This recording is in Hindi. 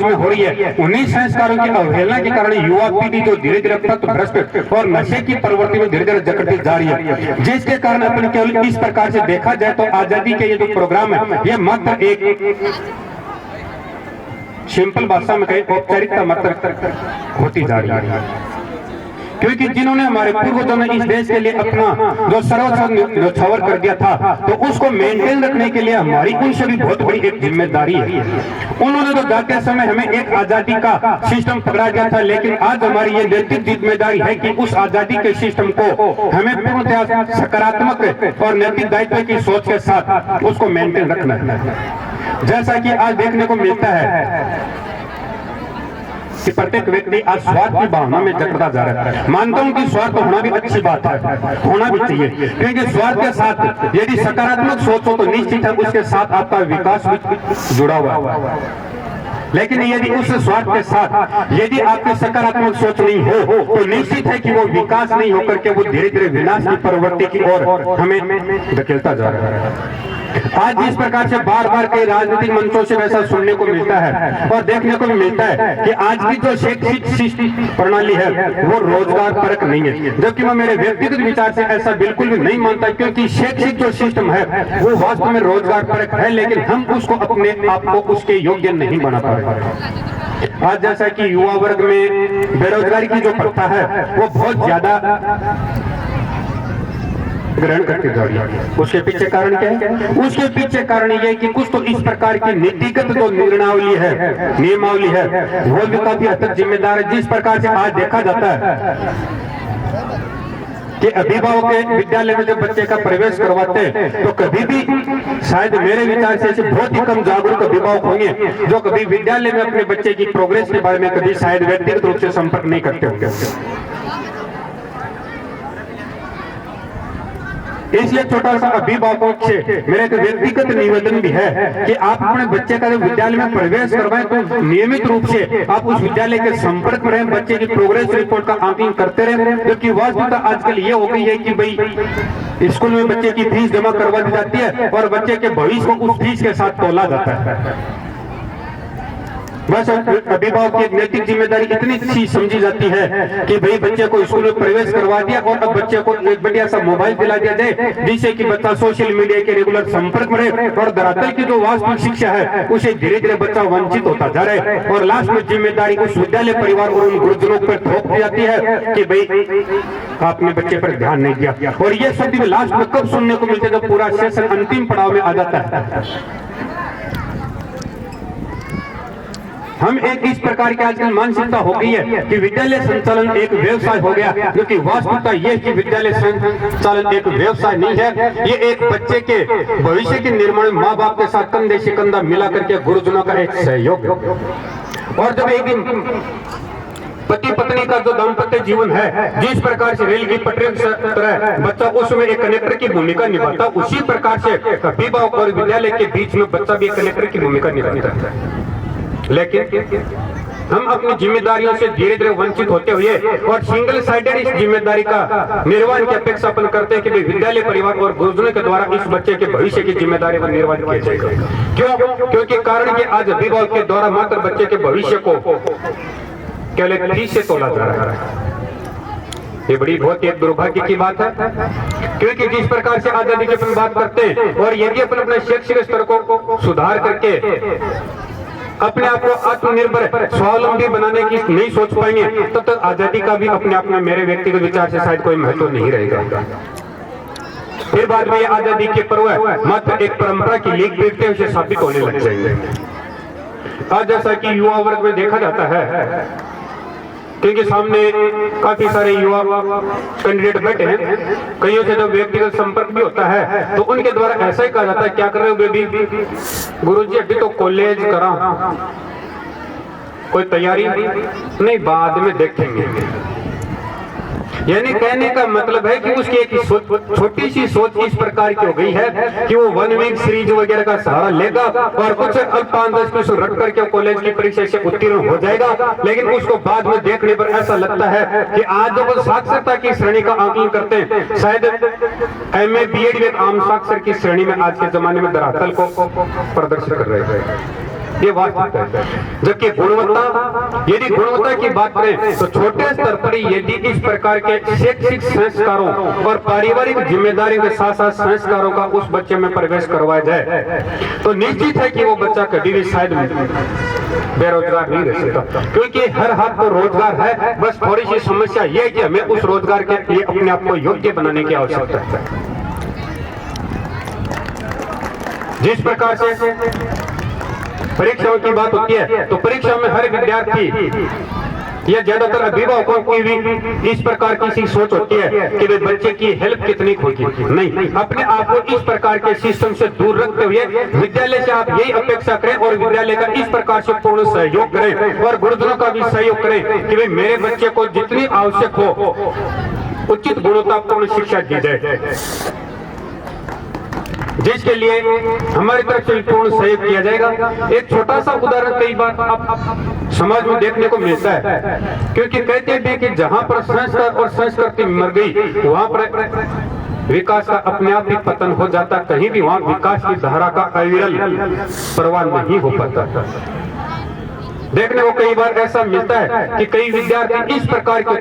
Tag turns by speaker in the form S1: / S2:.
S1: में हो रही है, उन्हीं संस्कारों की अवहेलना के कारण युवा पीढ़ी जो धीरे धीरे भ्रष्ट और नशे की प्रवृत्ति में धीरे धीरे जकड़ती जा रही है, जिसके कारण अपन केवल इस प्रकार से देखा जाए तो आजादी के ये जो प्रोग्राम है ये मात्र एक सिंपल भाषा में कहीं औपचारिकता मात्र होती जा रही है। क्योंकि जिन्होंने हमारे पूर्वजों ने इस देश के लिए अपना जो सर्वस्व न्यौछावर कर दिया था, तो उसको मेंटेन रखने के लिए हमारी उनसे भी बहुत बड़ी एक जिम्मेदारी है। उन्होंने तो जाते समय हमें एक आजादी का सिस्टम पकड़ा दिया था, लेकिन आज हमारी ये नैतिक जिम्मेदारी है कि उस आजादी के सिस्टम को हमें पूर्णतः सकारात्मक और नैतिक दायित्व की सोच के साथ उसको मेंटेन रखना है। जैसा कि आज देखने को मिलता है कि प्रत्येक व्यक्ति आज स्वार्थ की भावना में जकड़ा जा रहा है। मानता हूं कि स्वार्थ होना भी अच्छी बात है, होना भी चाहिए, क्योंकि स्वार्थ के साथ यदि सकारात्मक सोच हो तो निश्चित है उसके साथ आपका विकास भी जुड़ा हुआ है। लेकिन यदि उस स्वार्थ के साथ यदि आपकी सकारात्मक सोच नहीं हो तो निश्चित है कि वो विकास नहीं होकर के वो धीरे धीरे विनाश की प्रवृत्ति की ओर हमें धकेलता जा रहा है। आज जिस प्रकार से बार बार कई राजनीतिक मंचों से वैसा सुनने को मिलता है और देखने को भी मिलता है कि आज की जो शैक्षिक प्रणाली है वो रोजगार परक नहीं है, जबकि मैं मेरे व्यक्तिगत विचार से ऐसा बिल्कुल भी नहीं मानता, क्योंकि शैक्षिक जो सिस्टम है वो वास्तव में रोजगार परक है, लेकिन हम उसको अपने आप को उसके योग्य नहीं बना पा रहे। आज जैसा कि युवा वर्ग में बेरोजगारी की जो प्रथा है वो बहुत ज्यादा ग्रहण करके जा रही है। उसके पीछे कारण क्या है? उसके पीछे कारण ये है कि कुछ तो इस प्रकार की नीतिगत जो निर्णयावली है, नियमावली है, वो भी काफी हद तक जिम्मेदार है। जिस प्रकार से आज देखा जाता है कि अभिभावक के विद्यालय में जब बच्चे का प्रवेश करवाते हैं तो कभी भी शायद मेरे विचार से ऐसे बहुत ही कम जागरूक अभिभावक होंगे जो कभी विद्यालय में अपने बच्चे की प्रोग्रेस के बारे में कभी शायद व्यक्तिगत रूप से संपर्क नहीं करते होंगे। इसलिए छोटा सा अभिभावकों से मेरा एक व्यक्तिगत निवेदन भी है कि आप अपने बच्चे का जब विद्यालय में प्रवेश करवाएं तो नियमित रूप से आप उस विद्यालय के संपर्क में रहें, बच्चे की प्रोग्रेस रिपोर्ट का आकलन करते रहें, क्योंकि वास्तविकता आजकल ये हो गई है कि भाई स्कूल में बच्चे की फीस जमा करवा दी जाती है और बच्चे के भविष्य को उस फीस के साथ तोला जाता है। बस अभिभावक की एक नैतिक जिम्मेदारी इतनी सी समझी जाती है कि भाई बच्चे को स्कूल में प्रवेश करवा दिया और अब बच्चे को एक बढ़िया सा मोबाइल दिला दिया जाए जिससे कि बच्चा सोशल मीडिया के रेगुलर संपर्क में रहे, और धरातल की जो वास्तविक शिक्षा है उसे धीरे धीरे बच्चा वंचित होता जा रहा है। और लास्ट में जिम्मेदारी उस विद्यालय परिवार और उन गुरुजनों पर थोप दी जाती है कि भाई आपने बच्चे पर ध्यान नहीं दिया। और ये शब्द लास्ट में कब सुनने को मिलते जब पूरा सेशन अंतिम पड़ाव में आ जाता है। हम एक इस प्रकार की आजकल मानसिकता हो गई है कि विद्यालय संचालन एक व्यवसाय हो गया, क्योंकि वास्तविकता ये कि विद्यालय संचालन एक व्यवसाय नहीं है, ये एक बच्चे के भविष्य के निर्माण में माँ बाप के साथ कंधे से कंधा मिला करके गुरुजनों का एक सहयोग है। और जब एक दिन पति पत्नी का जो दाम्पत्य जीवन है जिस प्रकार से रेल की पटरी की तरह बच्चा उसमें एक कनेक्टर की भूमिका निभाता, उसी प्रकार से अभिभावक और विद्यालय के बीच में बच्चा भी एक कनेक्टर की भूमिका निभाता है। लेकिन हम अपनी जिम्मेदारियों से धीरे धीरे वंचित होते हुए और सिंगल साइडेड इस जिम्मेदारी का निर्वहन की अपेक्षा अपन करते हैं कि विद्यालय परिवार और गुरुजनों के द्वारा इस बच्चे के भविष्य की जिम्मेदारी का निर्वहन किया जाएगा। क्यों? क्योंकि कारण ये आज अभिभावक के द्वारा मात्र बच्चे के भविष्य को केवल एक फीस से तोला जा रहा है। ये बड़ी बहुत ही दुर्भाग्य की बात है, क्योंकि जिस प्रकार से आजादी की अपन बात करते हैं और यदि अपन अपने शैक्षिक स्तर को सुधार करके अपने आप को आत्मनिर्भर स्वावलंबी बनाने की नहीं सोच पाएंगे तब तक आजादी का भी अपने आप में मेरे व्यक्तिगत विचार से शायद कोई महत्व नहीं रहेगा। फिर बाद में आजादी के पर्व मात्र एक परंपरा की लीक देखते हुए साबित होने लग जाएंगे। आज जैसा कि युवा वर्ग में देखा जाता है, क्योंकि सामने काफी सारे युवा कैंडिडेट बैठे हैं, कईयों से जब व्यक्तिगत संपर्क भी होता है तो उनके द्वारा ऐसा ही कहा जाता है, क्या कर रहे हो बेबी? गुरुजी अभी तो कॉलेज करा, कोई तैयारी नहीं, बाद में देखेंगे। यानी कहने का मतलब है कि उसकी एक छोटी सी सोच इस प्रकार की हो गई है कि वो 1 वीक सीरीज वगैरह का सहारा लेगा और कुछ अल्प 5-10 रट करके कॉलेज की परीक्षा से उत्तीर्ण हो जाएगा, लेकिन उसको बाद में देखने पर ऐसा लगता है कि आज जब वो साक्षरता की श्रेणी का आकलन करते हैं, शायद MA BEd एक आम साक्षर की श्रेणी में आज के जमाने में धरातल को प्रदर्शित कर रहे हैं। ये वास्तविकता है। जबकि गुणवत्ता, यदि गुणवत्ता की बात करें तो छोटे स्तर पर यदि इस प्रकार के शैक्षिक संस्कारों और पारिवारिक जिम्मेदारी के साथ साथ संस्कारों का उस बच्चे में प्रवेश करवाया जाए तो निश्चित है कि वो बच्चा कभी भी शायद बेरोजगार नहीं रह सकता, क्योंकि हर हाथ तो रोजगार है। बस थोड़ी सी समस्या यह है कि हमें उस रोजगार के लिए अपने आप को योग्य बनाने की आवश्यकता है। जिस प्रकार से परीक्षाओं की बात होती है तो परीक्षा में हर विद्यार्थी या ज्यादातर अभिभावकों की भी इस प्रकार की सी सोच होती है कि वे बच्चे की हेल्प कितनी होगी। नहीं, अपने आप को इस प्रकार के सिस्टम से दूर रखते हुए विद्यालय से आप यही अपेक्षा करें और विद्यालय का इस प्रकार से पूर्ण सहयोग करें और गुरुजनों का भी सहयोग करें कि भाई मेरे बच्चे को जितनी आवश्यक हो उचित गुणवत्तापूर्ण शिक्षा दी जाए, जिसके लिए हमारी तरफ से पूर्ण सहयोग किया जाएगा। एक छोटा सा उदाहरण कई बार आप समाज में देखने को मिलता है, क्योंकि कहते हैं कि जहां पर संस्कार और संस्कृति मर गई वहां पर विकास का अपने आप ही पतन हो जाता, कहीं भी वहां विकास की धारा का अविरल प्रवाह नहीं हो पाता। देखने को कई बार ऐसा मिलता है कि कई विद्यार्थी इस प्रकार के